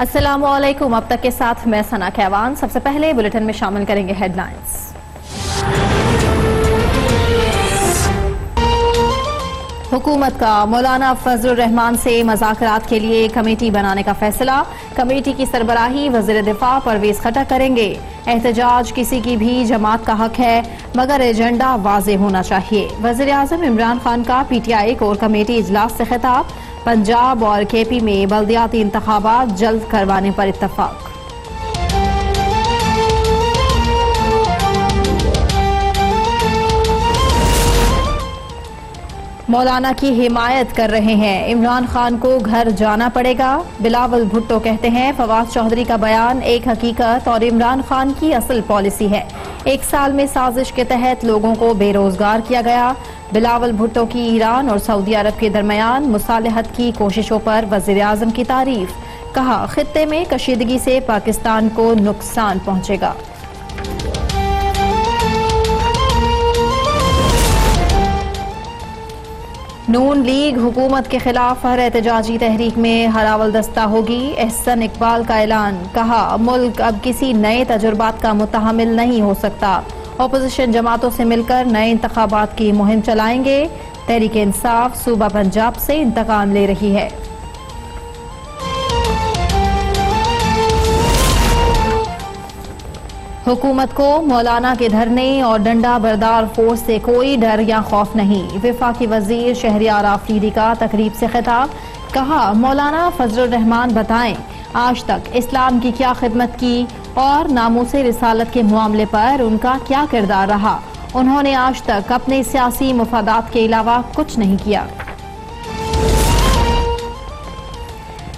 अस्सलामुअलैकुम। अब तक के साथ मैं सना कहवान। सबसे पहले बुलेटिन में शामिल करेंगे हेडलाइंस। हुकूमत का मौलाना फजलुर रहमान से मुज़ाकरात के लिए कमेटी बनाने का फैसला। कमेटी की सरबराही वज़ीर दिफा परवेज खट्टर करेंगे। एहतजाज किसी की भी जमात का हक है, मगर एजेंडा वाज़ेह होना चाहिए। वज़ीर आज़म इमरान खान का PTI कोर कमेटी इजलास से खिताब। पंजाब और KP में बल्दियाती इंतखाबात जल्द करवाने पर इत्तफाक। मौलाना की हिमायत कर रहे हैं, इमरान खान को घर जाना पड़ेगा। बिलावल भुट्टो कहते हैं फवाद चौधरी का बयान एक हकीकत और इमरान खान की असल पॉलिसी है। 1 साल में साजिश के तहत लोगों को बेरोजगार किया गया। बिलावल भुट्टो की ईरान और सऊदी अरब के दरमियान मुसालहत की कोशिशों पर वज़ीर आज़म की तारीफ। कहा खित्ते में कशीदगी से पाकिस्तान को नुकसान पहुंचेगा। नून लीग हुकूमत के खिलाफ हर एहतजाजी तहरीक में हरावल दस्ता होगी। एहसन इकबाल का ऐलान। कहा मुल्क अब किसी नए तजुर्बात का मुतहमिल नहीं हो सकता। अपोजिशन जमातों से मिलकर नए इंतखाबात की मुहिम चलाएंगे। तहरीक इंसाफ सूबा पंजाब से इंतकाम ले रही है। हुकूमत को मौलाना के धरने और डंडा बरदार फोर्स से कोई डर या खौफ नहीं। वफाकी वजीर शहरियार आफरीदी का तकरीब से खिताब। कहा मौलाना फजलुर रहमान बताएं आज तक इस्लाम की क्या खिदमत की और नामूसे रिसालत के मामले पर उनका क्या किरदार रहा। उन्होंने आज तक अपने सियासी मुफादात के अलावा कुछ नहीं किया।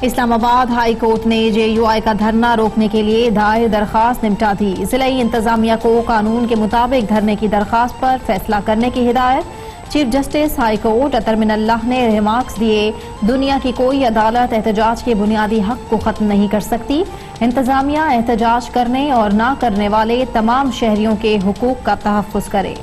इस्लामाबाद हाई कोर्ट ने JUI का धरना रोकने के लिए दायर दरखास्त निपटा दी। जिलाई इंतजामिया को कानून के मुताबिक धरने की दरखास्त पर फैसला करने की हिदायत। चीफ जस्टिस हाई कोर्ट अतर मिनल्लाह ने रिमार्क्स दिए दुनिया की कोई अदालत एहतजाज के बुनियादी हक को खत्म नहीं कर सकती। इंतजामिया एहतजाज करने और ना करने वाले तमाम शहरियों के हुकूक का तहफ़्फ़ुज़ करे।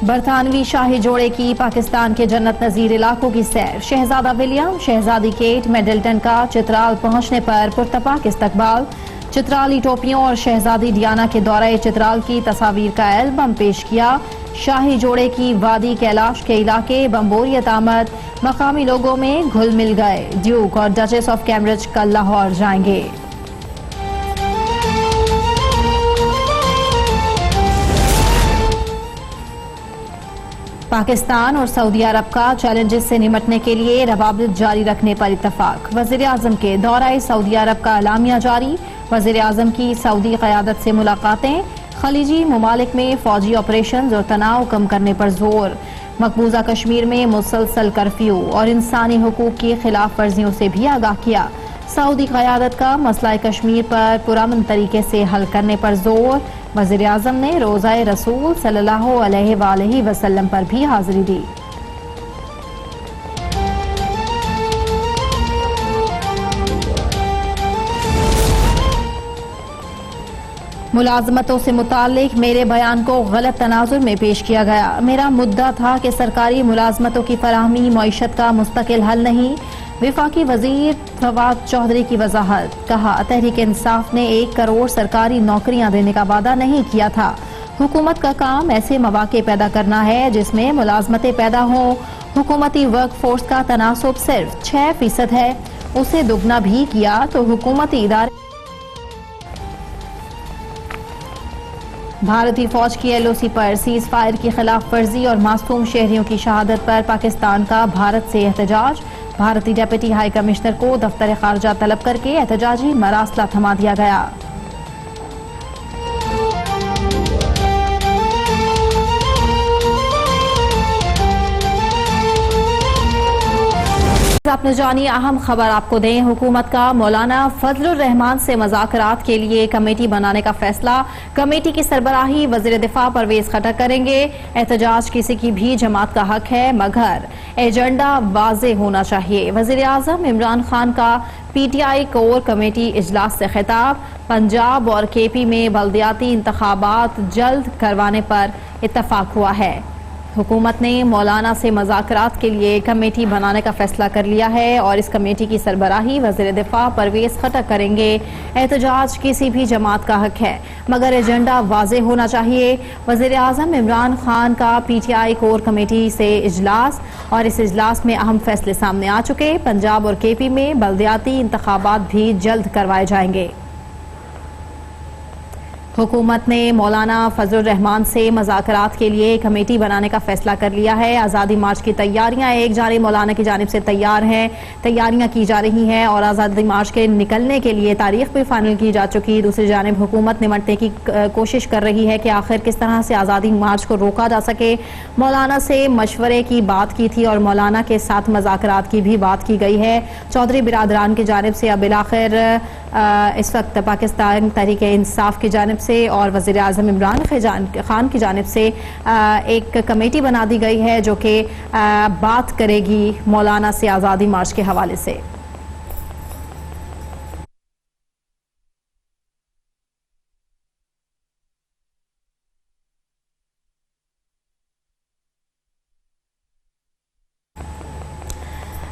बरतानवी शाही जोड़े की पाकिस्तान के जन्नत नजीर इलाकों की सैर। शहजादा विलियम, शहजादी केट मिडल्टन का चित्राल पहुंचने पर पुरतपाक इस्तकबाल। चित्राली टोपियों और शहजादी डियाना के दौरे चित्राल की तस्वीर का एल्बम पेश किया। शाही जोड़े की वादी कैलाश के इलाके बम्बोरियत आमद। मकामी लोगों में घुल मिल गए। ड्यूक और डचेस ऑफ कैम्ब्रिज कल लाहौर जाएंगे। पाकिस्तान और सऊदी अरब का चैलेंजेस से निपटने के लिए रवाबित जारी रखने पर इत्तफाक। वज़ीर आज़म के दौरे सऊदी अरब का एलामिया जारी। वज़ीर आज़म की सऊदी क़यादत से मुलाकातें। खलीजी ममालिक में फौजी ऑपरेशन और तनाव कम करने पर जोर। मकबूजा कश्मीर में मुसलसल कर्फ्यू और इंसानी हुकूक की खिलाफ वर्जियों से भी आगाह किया। सऊदी क़यादत का मसला कश्मीर पर पुरअमन तरीके से हल करने पर जोर। वज़ीर आज़म ने रोज़ाए रसूल सल्लल्लाहु अलैहि वसल्लम पर भी हाजिरी दी। मुलाजमतों से मुताल्लिक मेरे बयान को गलत तनाजुर में पेश किया गया। मेरा मुद्दा था कि सरकारी मुलाजमतों की फराहमी मईशत का मुस्तकिल हल नहीं। वफाकी वजीर फवाद चौधरी की वजाहत। कहा तहरीक इंसाफ ने 1 करोड़ सरकारी नौकरियां देने का वादा नहीं किया था। हुकूमत का काम ऐसे मौके पैदा करना है जिसमें मुलाजमतें पैदा हों। हुकूमती वर्क फोर्स का तनासुब सिर्फ 6% है, उसे दुगना भी किया तो हुकूमती इदारे। भारतीय फौज की LOC पर सीज फायर की खिलाफ वर्जी और मासूम शहरियों की शहादत पर पाकिस्तान का भारत से एहतजाज। भारतीय डिप्टी हाई कमिश्नर को दफ्तर खारजा तलब करके एहतजाजी मरासला थमा दिया गया। आपने जानिए अहम खबर आपको दें। हुकूमत का मौलाना फजलुर रहमान से मुज़ाकरात के लिए कमेटी बनाने का फैसला। कमेटी की सरबराही वज़ीर दिफा परवेज खट्टर करेंगे। एहतजाज किसी की भी जमात का हक है, मगर एजेंडा वाज़ेह होना चाहिए। वज़ीर आज़म इमरान खान का PTI कोर कमेटी इजलास से खिताब। पंजाब और KP में बल्दियाती इंतखाबात जल्द करवाने पर इत्तफाक हुआ है। हुकूमत ने मौलाना से मुज़ाकरात के लिए कमेटी बनाने का फैसला कर लिया है और इस कमेटी की सरबराही वज़ीर दिफा परवेज़ खटक करेंगे। एहतजाज किसी भी जमात का हक है मगर एजेंडा वाज़ेह होना चाहिए। वज़ीर आज़म इमरान खान का PTI कोर कमेटी से इजलास और इस इजलास में अहम फैसले सामने आ चुके। पंजाब और KP में बल्दियाती इंतखाबात भी जल्द करवाए जाएंगे। हुकूमत ने मौलाना फजलुर रहमान से मुज़ाकरात के लिए कमेटी बनाने का फैसला कर लिया है। आज़ादी मार्च की तैयारियां एक जानिब मौलाना की जानिब से तैयारियां की जा रही हैं और आज़ादी मार्च के निकलने के लिए तारीख भी फाइनल की जा चुकी। दूसरी जानिब हुकूमत निमटने की कोशिश कर रही है कि आखिर किस तरह से आज़ादी मार्च को रोका जा सके। मौलाना से मशवरे की बात की थी और मौलाना के साथ मुज़ाकरात की भी बात की गई है। चौधरी बिरादरान की जानिब से अब आखिर इस वक्त पाकिस्तान तहरीक इंसाफ की जानिब से और वज़ीर आज़म इमरान खान की जानिब से एक कमेटी बना दी गई है जो कि बात करेगी मौलाना से आज़ादी मार्च के हवाले से।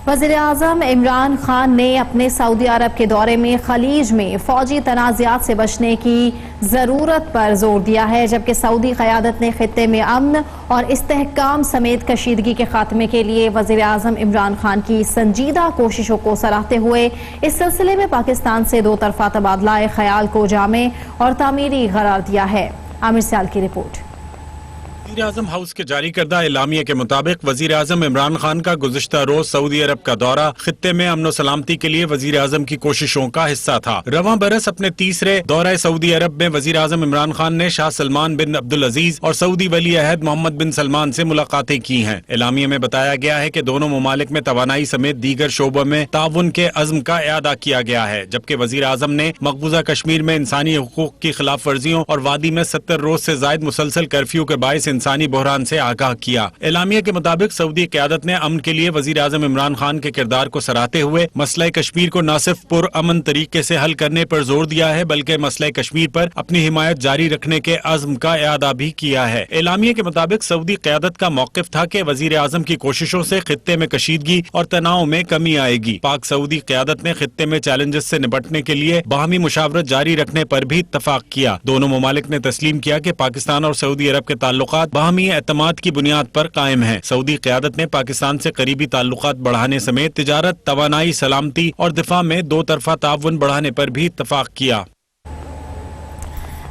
वज़ीर आज़म इमरान खान ने अपने सऊदी अरब के दौरे में खलीज में फौजी तनाज़ात से बचने की ज़रूरत पर जोर दिया है, जबकि सऊदी क़यादत ने खित्ते में अमन और इस्तेहकाम समेत कशीदगी के खात्मे के लिए वज़ीर आज़म इमरान खान की संजीदा कोशिशों को सराहते हुए इस सिलसिले में पाकिस्तान से दो तरफ़ा तबादला ख्याल को जामे और तामीरी करार दिया है। आमिर सियाल की रिपोर्ट। वज़ीर आज़म हाउस के जारी करदा एलामिया के मुताबिक वज़ीर आज़म इमरान खान का गुज़िश्ता रोज सऊदी अरब का दौरा खित्ते में अमन सलामती के लिए वज़ीर आज़म की कोशिशों का हिस्सा था। रवां बरस अपने तीसरे दौरा सऊदी अरब में वज़ीर आज़म इमरान खान ने शाह सलमान बिन अब्दुल अजीज और सऊदी वली अहद मोहम्मद बिन सलमान से मुलाकातें की हैं। एलामिया में बताया गया है कि दोनों ममालिक में तवानाई समेत दीगर शोबों में ताउन के अज़्म का इआदा किया गया है, जबकि वज़ीर आज़म ने मकबूजा कश्मीर में इंसानी हुकूक की खिलाफ वर्जियों और वादी में 70 रोज से जायद मुसलसल कर्फ्यू के बायस इंसानी बहरान से आगाह किया। एलामिया के मुताबिक सऊदी क़यादत ने अमन के लिए वज़ीर आज़म इमरान खान के किरदार को सराहते हुए मसला कश्मीर को न सिर्फ पुरअमन तरीके से हल करने पर जोर दिया है बल्कि मसला कश्मीर पर अपनी हिमायत जारी रखने के अज़्म का इआदा भी किया है। एलामिया के मुताबिक सऊदी क़यादत का मौक़िफ़ था कि वज़ीर आज़म की कोशिशों से खित्ते में कशीदगी और तनाव में कमी आएगी। पाक सऊदी क़यादत ने खित्ते में चैलेंजेस से निपटने के लिए बाहमी मुशावरत जारी रखने पर भी इत्तफाक किया। दोनों ममालिक ने तस्लीम किया कि पाकिस्तान और सऊदी अरब के ताल्लुकात बाहमी एतमाद की बुनियाद पर कायम है। सऊदी क़यादत ने पाकिस्तान से करीबी ताल्लुकात बढ़ाने समेत तिजारत, तवानाई, सलामती और दिफा में दो तरफा ताउन बढ़ाने पर भी इत्तफाक किया।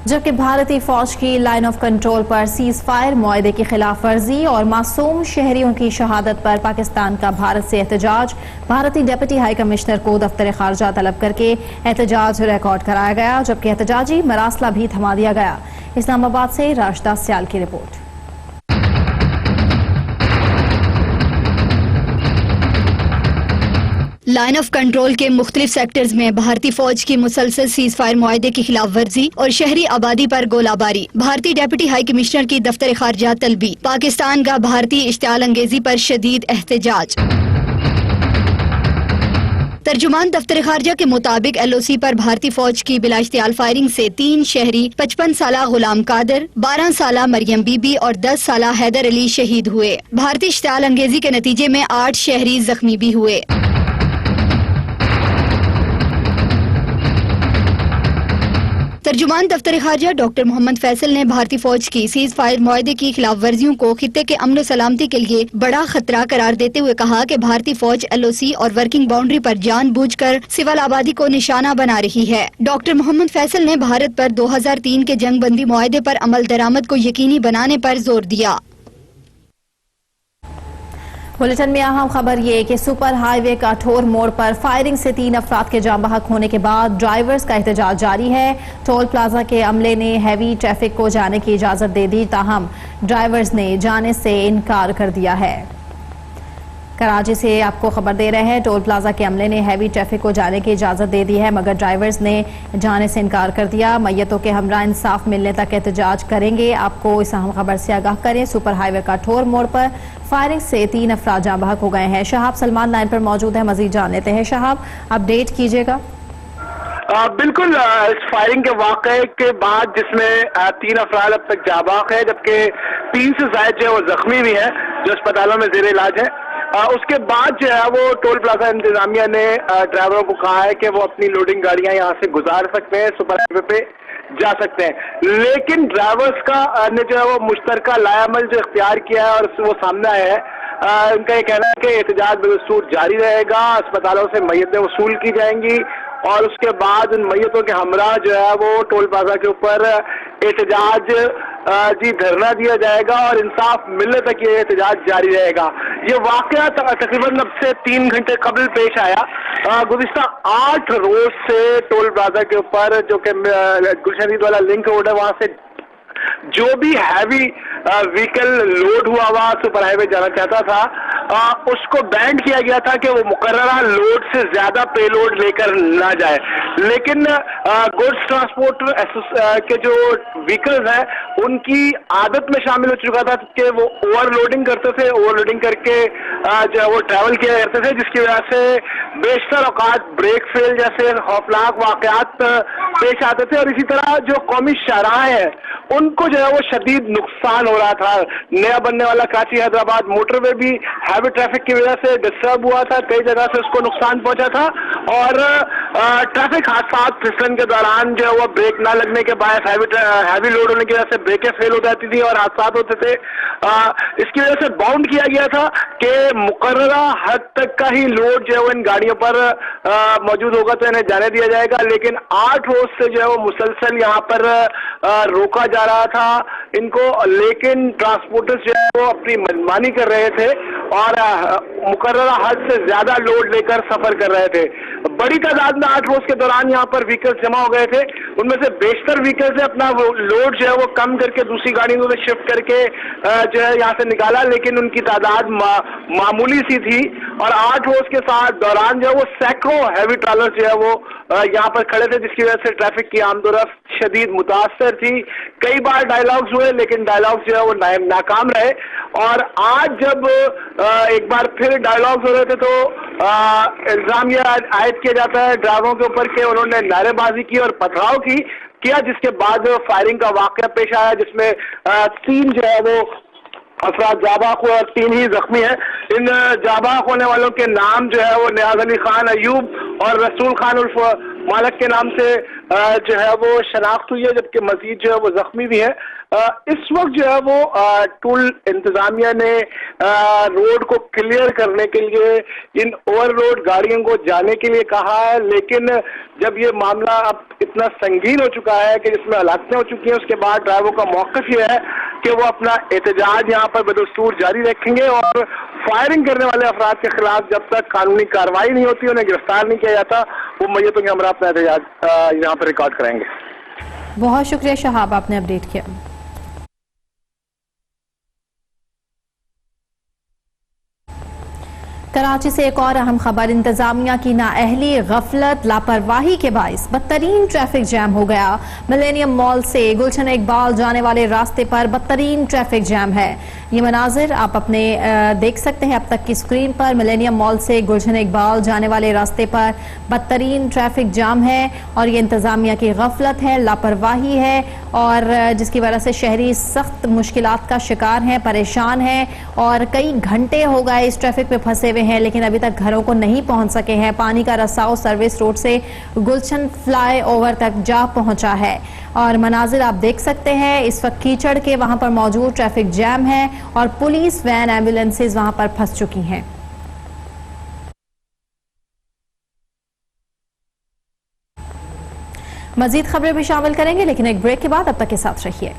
जबकि भारतीय फौज की लाइन ऑफ कंट्रोल पर सीज फायर मुआहदे की खिलाफ वर्जी और मासूम शहरियों की शहादत पर पाकिस्तान का भारत से एहतजाज, भारतीय डिप्टी हाई कमिश्नर को दफ्तर खारजा तलब करके एहतजाज रिकॉर्ड कराया गया, जबकि एहतजाजी मरासला भी थमा दिया गया। इस्लामाबाद से राशिदा सियाल की रिपोर्ट। लाइन ऑफ कंट्रोल के मुख्तलिफ सेक्टर्स में भारतीय फौज की मुसलसल सीज फायर मुआहदे की खिलाफ वर्जी और शहरी आबादी पर गोलाबारी, भारतीय डिप्टी हाई कमिश्नर की दफ्तर खारजा तलबी, पाकिस्तान का भारतीय इश्तियाल अंगेजी पर शदीद एहतजाज। तर्जुमान दफ्तर खारजा के मुताबिक LOC पर भारतीय फौज की बिला इश्तियाल फायरिंग से 3 शहरी 55 साला गुलाम कादर, 12 साला मरियम बीबी और 10 साला हैदर अली शहीद हुए। भारतीय इश्तियाल अंगेजी के नतीजे में 8 शहरी जख्मी भी हुए। तर्जुमान दफ्तर खारजा डॉक्टर मोहम्मद फैसल ने भारतीय फौज की सीज फायर मुआहदे की खिलाफ वर्जियों को खित्ते के अमन सलामती के लिए बड़ा खतरा करार देते हुए कहा कि भारतीय फौज LOC और वर्किंग बाउंड्री पर जानबूझकर सिविल आबादी को निशाना बना रही है। डॉक्टर मोहम्मद फैसल ने भारत पर 2003 के जंग बंदी मुआहदे पर अमल दरामद को यकीनी बनाने पर जोर दिया। बुलेटिन में अहम खबर ये कि सुपर हाईवे काठोर मोड़ पर फायरिंग से 3 अफराद के जान बहक होने के बाद ड्राइवर्स का एहतजाज जारी है। टोल प्लाजा के अमले ने हैवी ट्रैफिक को जाने की इजाजत दे दी, ताहम ड्राइवर्स ने जाने से इनकार कर दिया है। कराची से आपको खबर दे रहे हैं, टोल प्लाजा के अमले ने हैवी ट्रैफिक को जाने की इजाजत दे दी है मगर ड्राइवर्स ने जाने से इनकार कर दिया। मैयतों के हमरा इंसाफ मिलने तक एहतजाज करेंगे। आपको इस अहम खबर से आगाह करें, सुपर हाईवे काठोर मोड़ पर फायरिंग से 3 अफराद जान बहक हो गए हैं। शहाब सलमान लाइन पर मौजूद है, मजीद जान लेते हैं। शहाब, अपडेट कीजिएगा। बिल्कुल, इस फायरिंग के वाक़े के बाद जिसमें 3 अफराद अब तक जाबाक है, जबकि 3 से ज़ायद जो है वो जख्मी भी हैं जो अस्पतालों में ज़ेर इलाज है। उसके बाद जो है वो टोल प्लाजा इंतजामिया ने ड्राइवरों को कहा है कि वो अपनी लोडिंग गाड़ियां यहाँ से गुजार सकते हैं, सुपर हाईवे पे जा सकते हैं। लेकिन ड्राइवर्स का ने जो है वो मुश्तरका लायामल जो इख्तियार किया है और वो सामने आया है, उनका ये कहना है कि एहतजाज बदस्तूर जारी रहेगा, अस्पतालों से मैयतें वसूल की जाएंगी और उसके बाद उन मैयतों के हमरा जो है वो टोल प्लाजा के ऊपर एहतजाज जी धरना दिया जाएगा और इंसाफ मिलने तक ये एहतजाज जारी रहेगा। ये वाकया तकरीबन अब से 3 घंटे कबल पेश आया। गुज़िश्ता 8 रोज से टोल प्लाजा के ऊपर जो कि गुलशन ईद वाला लिंक रोड है, वहां से जो भी हैवी व्हीकल लोड हुआ हुआ सुपर हाईवे जाना चाहता था, उसको बैंड किया गया था कि वो मुकर्ररा लोड से ज्यादा पेलोड लेकर ना जाए। लेकिन गुड्स ट्रांसपोर्ट के जो व्हीकल्स हैं उनकी आदत में शामिल हो चुका था कि वो ओवरलोडिंग करते थे, ओवरलोडिंग करके जो है वो ट्रैवल किया करते थे, जिसकी वजह से बेशतर औकात ब्रेक फेल जैसे खौफनाक वाकयात पेश आते थे। और इसी तरह जो कौमी शाहराहें हैं उनको जो है वो शदीद नुकसान हो रहा था। नया बनने वाला कराची हैदराबाद मोटरवे भी हैवी ट्रैफिक की वजह से डिस्टर्ब हुआ था, कई जगह से उसको नुकसान पहुंचा था और ट्रैफिक हादसा फिसलन के दौरान जो है वो ब्रेक ना लगने के बाद हैवी लोड होने की वजह से ब्रेकें फेल हो जाती थी और हादसा होते थे। इसकी वजह से बाउंड किया गया था कि मुकर्ररा हद तक का ही लोड जो है वो इन गाड़ियों पर मौजूद होगा तो इन्हें जाने दिया जाएगा। लेकिन 8 रोज से जो है वो मुसलसल यहाँ पर रोका जा रहा था इनको, लेकिन ट्रांसपोर्टर्स जो है वो अपनी मनमानी कर रहे थे और मुकर्ररा हद से ज्यादा लोड लेकर सफर कर रहे थे। बड़ी तादाद में 8 रोज के दौरान यहाँ पर व्हीकल्स जमा हो गए थे। उनमें से बेशतर व्हीकल्स ने अपना लोड जो है वो कम करके दूसरी गाड़ियों में शिफ्ट करके जो है यहाँ से निकाला, लेकिन उनकी तादाद मामूली सी थी और 8 रोज के साथ दौरान जो है वो सैकड़ों हैवी ट्रॉलर जो है वो यहाँ पर खड़े थे, जिसकी वजह से ट्रैफिक की आमदोरफ्त शदीद मुतासर थी। कई बार डायलॉग्स हुए लेकिन डायलॉग्स जो है वो नाकाम रहे और आज जब एक बार फिर डायलॉग्स हो रहे थे तो इल्जाम यह आयद किया जाता है ड्राइवरों के ऊपर कि उन्होंने नारेबाजी की और पथराव किया, जिसके बाद फायरिंग का वाकया पेश आया जिसमें 3 जो है वो अफराद जाबाक हुए और 3 ही जख्मी हैं। इन जाबाक होने वालों के नाम जो है वो नियाज अली खान अयूब और रसूल खान उर्फ मालक के नाम से जो है वो शनाख्त हुई है, जबकि मजीद जो है वो जख्मी भी है। इस वक्त जो है वो टोल इंतजामिया ने रोड को क्लियर करने के लिए इन ओवरलोड गाड़ियों को जाने के लिए कहा है, लेकिन जब ये मामला अब इतना संगीन हो चुका है कि जिसमें हलाकतें हो चुकी हैं, उसके बाद ड्राइवर का मौक़िफ़ ये है कि वो अपना एहतजाज यहाँ पर बदस्तूर जारी रखेंगे और फायरिंग करने वाले अफराद के खिलाफ जब तक कानूनी कार्रवाई नहीं होती, उन्हें गिरफ्तार नहीं किया जाता, वो मैयतों के हमरा अपना एहतजाज यहाँ पर रिकॉर्ड कराएंगे। बहुत शुक्रिया शहाब, आपने अपडेट किया। कराची से एक और अहम खबर, इंतजामिया की नाअहली, गफलत, लापरवाही के बाइस बदतरीन ट्रैफिक जैम हो गया। मिलेनियम मॉल से गुलशन इकबाल जाने वाले रास्ते पर बदतरीन ट्रैफिक जैम है। ये मनाजिर आप अपने देख सकते हैं अब तक की स्क्रीन पर। मिलेनियम मॉल से गुलशन इकबाल जाने वाले रास्ते पर बदतरीन ट्रैफिक जाम है और ये इंतजामिया की गफलत है, लापरवाही है और जिसकी वजह से शहरी सख्त मुश्किलात का शिकार हैं, परेशान हैं और कई घंटे हो गए इस ट्रैफिक में फंसे हुए हैं, लेकिन अभी तक घरों को नहीं पहुंच सके हैं। पानी का रसाव सर्विस रोड से गुलशन फ्लाई ओवर तक जा पहुंचा है और मनाजिर आप देख सकते हैं। इस वक्त कीचड़ के वहां पर मौजूद ट्रैफिक जैम है और पुलिस वैन एम्बुलेंसेज वहां पर फंस चुकी हैं। मजीद खबरें भी शामिल करेंगे लेकिन एक ब्रेक के बाद, अब तक के साथ रहिए।